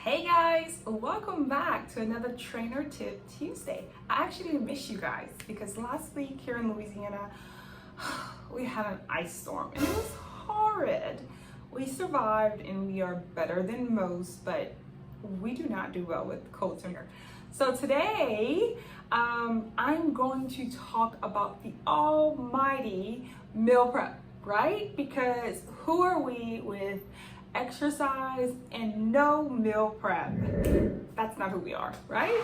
Hey guys, welcome back to another Trainer Tip Tuesday. I actually miss you guys because last week here in Louisiana, we had an ice storm and it was horrid. We survived and we are better than most, but we do not do well with cold here. So today, I'm going to talk about the almighty meal prep, right? Because who are we with exercise and no meal prep? That's not who we are, right?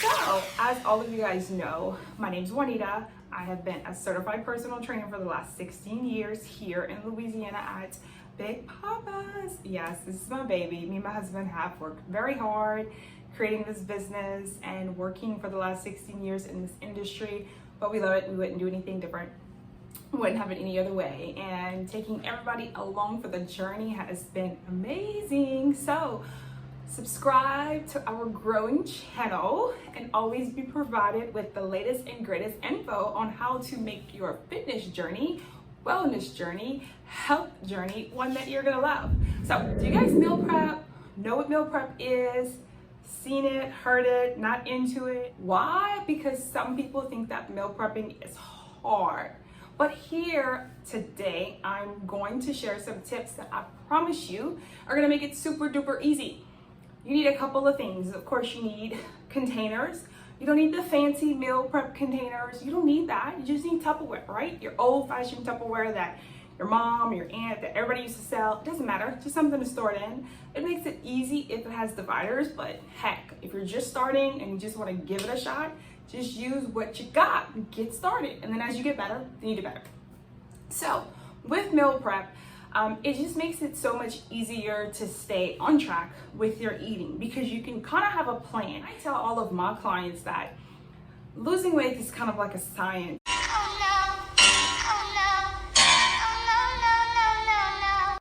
So, as all of you guys know, my name's Juanita. I have been a certified personal trainer for the last 16 years here in Louisiana at Big Papa's. Yes, this is my baby. Me and my husband have worked very hard creating this business and working for the last 16 years in this industry, but we love it. We wouldn't do anything different. We wouldn't have it any other way. And taking everybody along for the journey has been amazing. So subscribe to our growing channel and always be provided with the latest and greatest info on how to make your fitness journey, wellness journey, health journey one that you're gonna love. So do you guys meal prep? Know what meal prep is? Seen it, heard it, not into it? Why? Because some people think that meal prepping is hard. But here today, I'm going to share some tips that I promise you are gonna make it super duper easy. You need a couple of things. Of course, you need containers. You don't need the fancy meal prep containers. You don't need that. You just need Tupperware, right? Your old-fashioned Tupperware that your mom, your aunt, that everybody used to sell. It doesn't matter, just something to store it in. It makes it easy if it has dividers, but heck, if you're just starting and you just wanna give it a shot, just use what you got and get started. And then as you get better, then you do better. So with meal prep, it just makes it so much easier to stay on track with your eating because you can kind of have a plan. I tell all of my clients that losing weight is kind of like a science.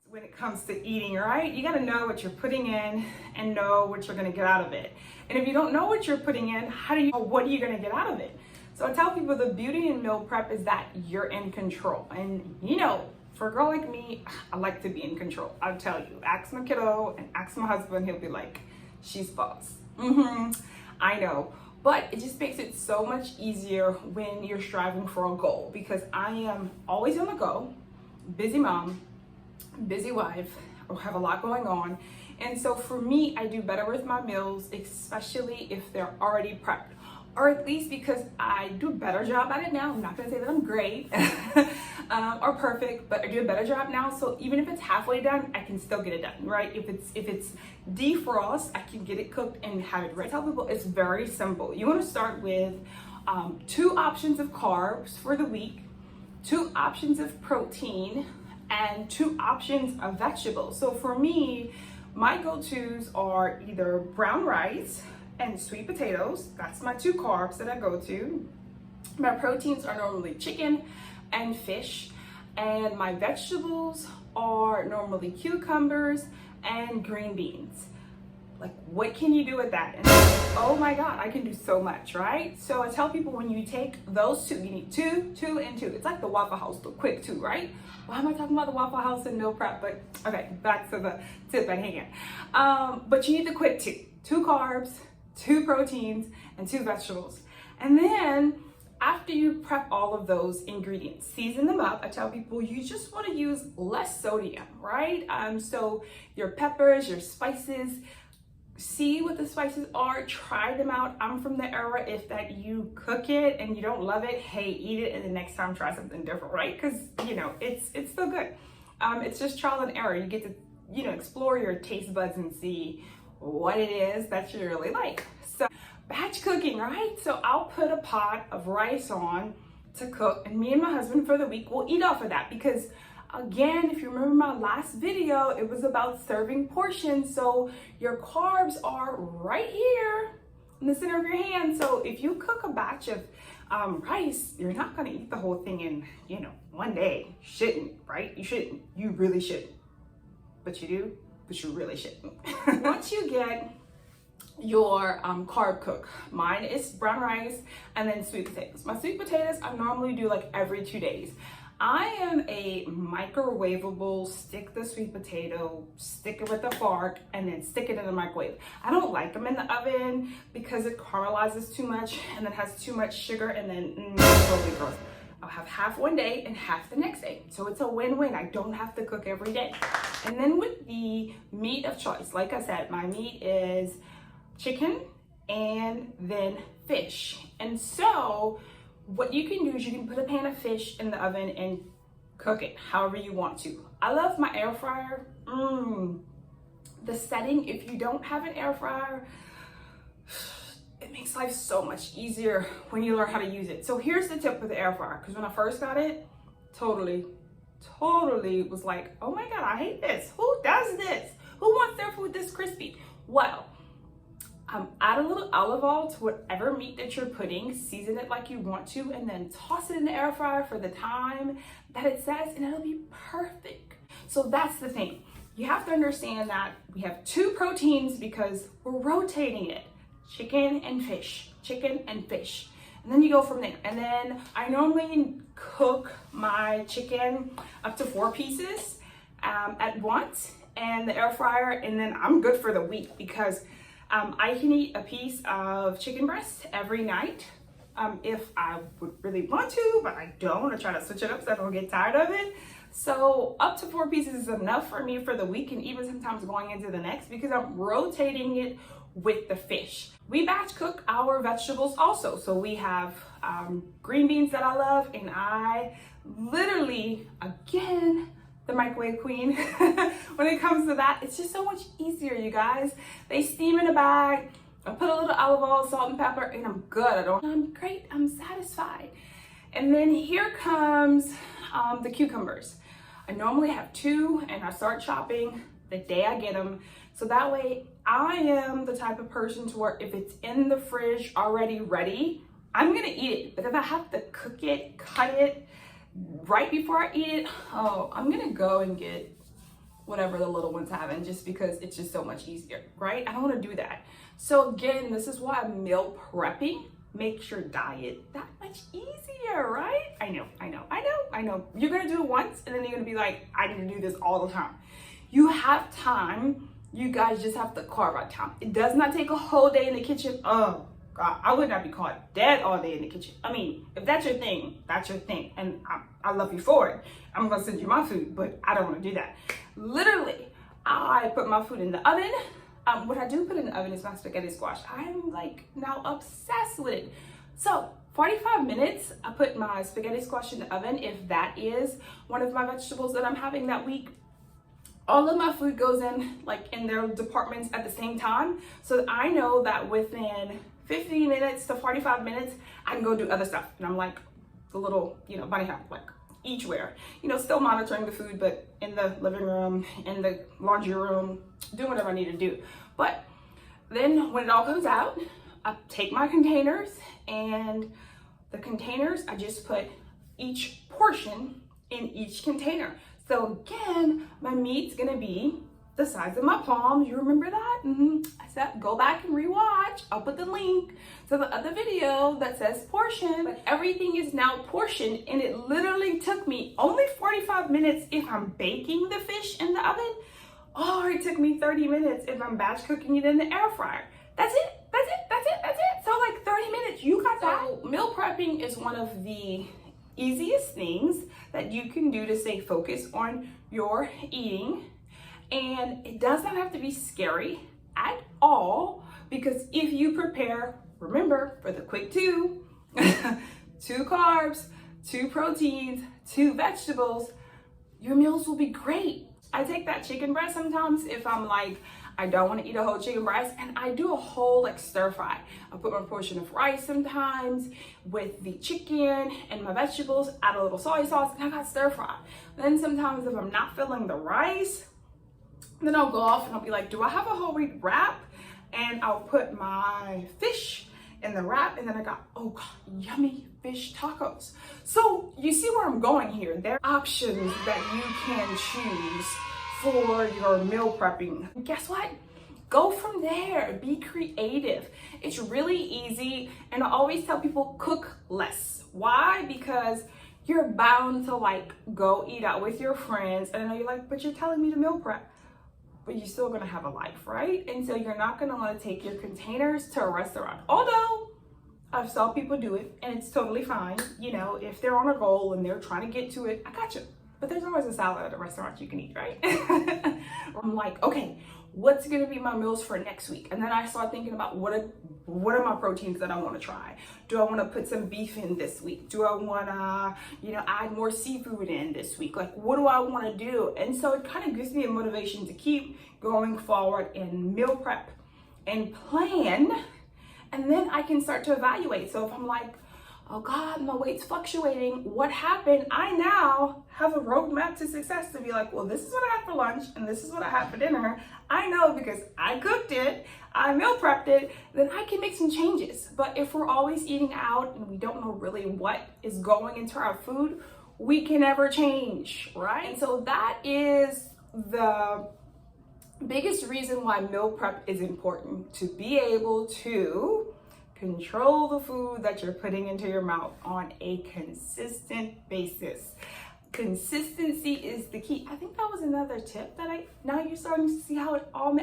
When it comes to eating, right? You gotta know what you're putting in and know what you're gonna get out of it. And if you don't know what you're putting in, what are you gonna get out of it? So I tell people the beauty in meal prep is that you're in control. And you know, for a girl like me, I like to be in control. I'll tell you, ask my kiddo and ask my husband, he'll be like, she's boss. I know. But it just makes it so much easier when you're striving for a goal because I am always on the go, busy mom, busy wife, or have a lot going on. And so for me, I do better with my meals, especially if they're already prepped, or at least because I do a better job at it now. I'm not gonna say that I'm great or perfect, but I do a better job now. So even if it's halfway done, I can still get it done, right? If it's defrost, I can get it cooked and have it ready. I tell people it's very simple. You wanna start with 2 options of carbs for the week, 2 options of protein, and 2 options of vegetables. So for me, my go-tos are either brown rice and sweet potatoes. That's my 2 carbs that I go to. My proteins are normally chicken and fish, and my vegetables are normally cucumbers and green beans. Like, what can you do with that? And oh my God, I can do so much, right? So I tell people when you take those 2, you need 2, 2, and 2. It's like the Waffle House, the quick 2, right? Why am I talking about the Waffle House and meal prep? But okay, back to the tip at hand. But you need the quick 2. 2 carbs, 2 proteins, and 2 vegetables. And then after you prep all of those ingredients, season them up. I tell people you just want to use less sodium, right? So your peppers, your spices, see what the spices are, try them out. I'm from the era, if that you cook it and you don't love it, hey, eat it and the next time try something different, right? Because, you know, it's still good. It's just trial and error. You get to, you know, explore your taste buds and see what it is that you really like. So batch cooking, right? So I'll put a pot of rice on to cook and me and my husband for the week will eat off of that because again, if you remember my last video, it was about serving portions. So your carbs are right here in the center of your hand. So if you cook a batch of rice, you're not gonna eat the whole thing in, you know, one day. You shouldn't, right? You shouldn't, you really shouldn't. But you do, but you really shouldn't. Once you get your carb cook, mine is brown rice and then sweet potatoes. My sweet potatoes, I normally do like every 2 days. I am a microwavable, stick the sweet potato, stick it with a fork, and then stick it in the microwave. I don't like them in the oven because it caramelizes too much and then has too much sugar, and then it's totally gross. I'll have half one day and half the next day. So it's a win-win. I don't have to cook every day. And then with the meat of choice, like I said, my meat is chicken and then fish. And so what you can do is you can put a pan of fish in the oven and cook it however you want to. I love my air fryer. The setting, if you don't have an air fryer, it makes life so much easier when you learn how to use it. So here's the tip with the air fryer, because when I first got it, totally was like, oh my God, I hate this. Who does this? Who wants their food this crispy? Well, add a little olive oil to whatever meat that you're putting, season it like you want to, and then toss it in the air fryer for the time that it says, and it'll be perfect. So that's the thing. You have to understand that we have two proteins because we're rotating it. Chicken and fish, chicken and fish. And then you go from there. And then I normally cook my chicken up to 4 pieces at once in the air fryer, and then I'm good for the week because I can eat a piece of chicken breast every night if I would really want to, but I don't. I try to switch it up so I don't get tired of it. So up to 4 pieces is enough for me for the week, and even sometimes going into the next, because I'm rotating it with the fish. We batch cook our vegetables also. So we have green beans that I love, and I literally, again, the microwave queen. When it comes to that, it's just so much easier, you guys. They steam in a bag. I put a little olive oil, salt and pepper, and I'm good. I'm great, I'm satisfied. And then here comes the cucumbers. I normally have 2, and I start chopping the day I get them. So that way I am the type of person to where if it's in the fridge already ready, I'm gonna eat it. But if I have to cook it, cut it right before I eat it, oh, I'm gonna go and get whatever the little one's having, just because it's just so much easier, right? I don't wanna do that. So again, this is why meal prepping makes your diet that much easier, right? I know. You're gonna do it once, and then you're gonna be like, I need to do this all the time. You have time. You guys just have to carve out time. It does not take a whole day in the kitchen. Oh God, I would not be caught dead all day in the kitchen. I mean, if that's your thing, that's your thing. And I love you for it. I'm gonna send you my food, but I don't wanna do that. Literally, I put my food in the oven. What I do put in the oven is my spaghetti squash. I'm like now obsessed with it. So 45 minutes, I put my spaghetti squash in the oven. If that is one of my vegetables that I'm having that week, all of my food goes in like in their departments at the same time. So that I know that within 15 minutes to 45 minutes, I can go do other stuff. And I'm like the little, bunny hop, like each where, still monitoring the food, but in the living room, in the laundry room, doing whatever I need to do. But then when it all comes out, I take my containers, and the containers, I just put each portion in each container. So again, my meat's gonna be the size of my palm. You remember that? I said, go back and rewatch. I'll put the link to the other video that says portion. But everything is now portioned, and it literally took me only 45 minutes if I'm baking the fish in the oven, or it took me 30 minutes if I'm batch cooking it in the air fryer. That's it. So like 30 minutes, you got that. So meal prepping is one of the easiest things that you can do to stay focused on your eating. And it does not have to be scary at all, because if you prepare, remember, for the quick 2, 2 carbs, 2 proteins, 2 vegetables, your meals will be great. I take that chicken breast sometimes if I'm like, I don't want to eat a whole chicken breast, and I do a whole like stir fry. I put my portion of rice sometimes with the chicken and my vegetables, add a little soy sauce, and I got stir fry. Then sometimes if I'm not feeling the rice, then I'll go off and I'll be like, do I have a whole wheat wrap? And I'll put my fish in the wrap, and then I got, oh God, yummy fish tacos. So you see where I'm going here. There are options that you can choose for your meal prepping. And guess what? Go from there, be creative. It's really easy, and I always tell people cook less. Why? Because you're bound to like go eat out with your friends. And I know you're like, but you're telling me to meal prep. But you're still gonna have a life, right? And so you're not gonna wanna take your containers to a restaurant. Although, I've saw people do it and it's totally fine. You know, if they're on a goal and they're trying to get to it, I got you. But there's always a salad at a restaurant you can eat, right? I'm like, okay, what's gonna be my meals for next week? And then I start thinking about what are my proteins that I wanna try? Do I wanna put some beef in this week? Do I wanna, you know, add more seafood in this week? Like, what do I wanna do? And so it kind of gives me a motivation to keep going forward in meal prep and plan. And then I can start to evaluate. So if I'm like, oh God, my weight's fluctuating, what happened? I now have a roadmap to success to be like, well, this is what I had for lunch and this is what I had for dinner. I know because I cooked it, I meal prepped it, then I can make some changes. But if we're always eating out and we don't know really what is going into our food, we can never change, right? And so that is the biggest reason why meal prep is important, to be able to control the food that you're putting into your mouth on a consistent basis. Consistency is the key. I think that was another tip that now you're starting to see how it all,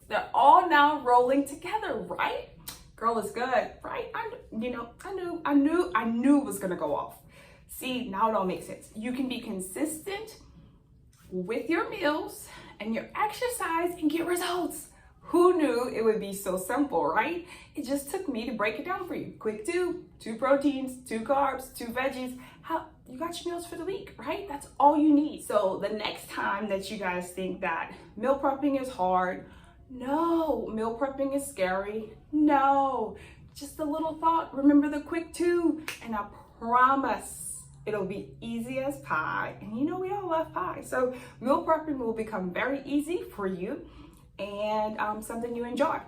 they're all now rolling together, right? Girl, is good, right? I knew it was gonna go off. See, now it all makes sense. You can be consistent with your meals and your exercise and get results. Who knew it would be so simple, right? It just took me to break it down for you. Quick two proteins, 2 carbs, 2 veggies. How you got your meals for the week, right? That's all you need. So the next time that you guys think that meal prepping is hard, no, meal prepping is scary, no, just a little thought. Remember the quick 2, and I promise it'll be easy as pie. And you know, we all love pie. So meal prepping will become very easy for you and something you enjoy.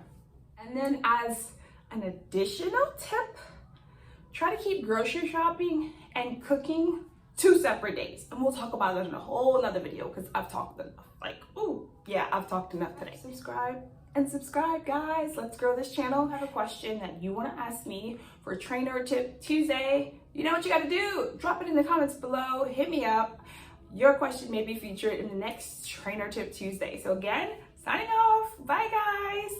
And then as an additional tip, try to keep grocery shopping and cooking 2 separate days. And we'll talk about that in a whole nother video because I've talked enough. I've talked enough today. Subscribe, guys. Let's grow this channel. I have a question that you want to ask me for Trainer Tip Tuesday. You know what you got to do. Drop it in the comments below. Hit me up. Your question may be featured in the next Trainer Tip Tuesday. So again, signing off. Bye, guys.